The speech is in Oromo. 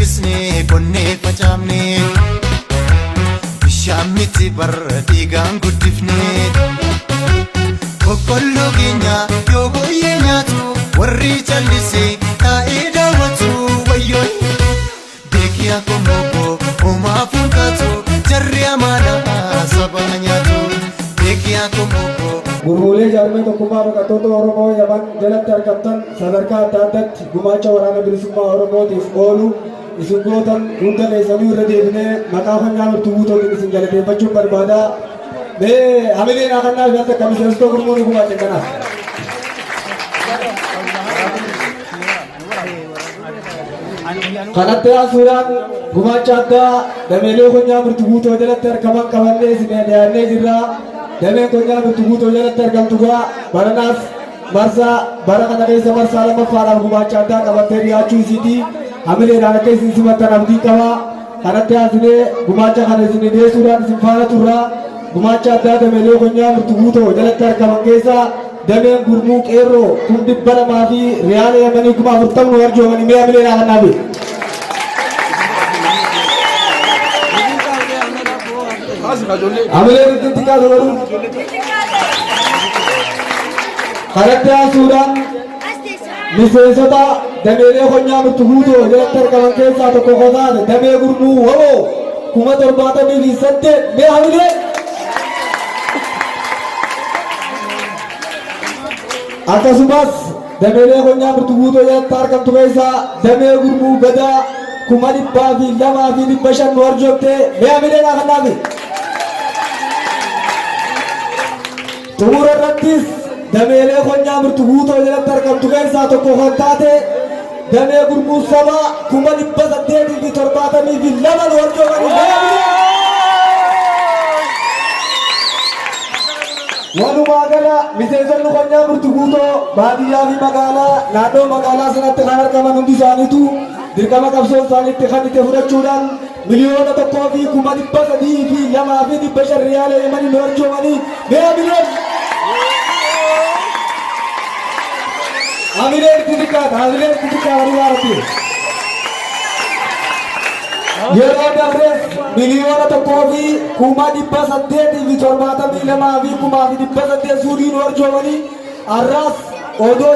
buqqisne qonnee facaafne bishaan miti barra dhiigaan guddifne boqqolloo keenya yoo booyyee nyaatu warri callise taa'ee daawwatu wayyoon beekii akkuma homaa fuulkaatu jarri amaana saba nyaatu beekii akkuma Gurmuulee jaarmee tokkummaa baqattoota Oromoo Yaman jalatti argamtan sadarkaa adda addaatti gumaacha waraana bilisummaa Oromootiif oolu isin gootan hunda keessanii irra deebinee maqaa fannaa mirtuu guutuutiin isin galateeffachuun barbaada. Mee hamilee naafannaa fi akka miseensitoo gurmuu ni gumaache kanaaf. Kanatti haasuudhaan gumaacha addaa dameelee fannaa mirtuu guutuu jalatti argaman qabannee isin dhiyaannee jirra. Dameen konyaa mirtuu guutuu jalatti argamtu gaa baranaaf marsaa bara kana keessa marsaa lammaffaadhaaf gumaacha addaa qabattee dhiyaachuu isiiti. Hamileedhaan akka isin simattan abdii qaba. Kanatti haasinee gumaacha kana isin dhiyeessuudhaan isin faana turra. Gumaacha addaa dameelee konyaa mirtuu guutuu jalatti argaman keessaa dameen gurmuu qeerroo 200 fi riyaala Yamanii 40 nu arjoomanii mee hamileedhaan kannaafi. Hamilee ridditi kaasa godhuun kanatti haasuudhaan miseensota dameelee konyaa mirtuu guutuu jalatti argaman keessaa tokko qotaate damee gurmuu waboo 78 mee hamilee akkasumas dameelee konyaa mirtuu guutuu jalatti argamtu keessaa damee gurmuu gadaa 2,205 nu arjoomte mee hamilee naa kannaafi. Xumura irrattis dameelee konyaa mirtuu guutuu jalatti argamtu keessaa tokko kan taate damee gurmuu saba 872 nu arjoomanii walumaa gala miseensonni konyaa mirtuu guutuu baadiyyaa fi magaalaa naannoo magaalaa sanatti kan argaman hundi isaaniitu dirqama qabsoo isaaniitti kan itti fudhachuudhaan miliyoona 1,302,500 riyaala Yamanii nu arjoomanii mee hamileen hamileen xixiqqaa warri yeroo darbees miliyoona 1,872,500 suudii nu arjoomanii arraas odoo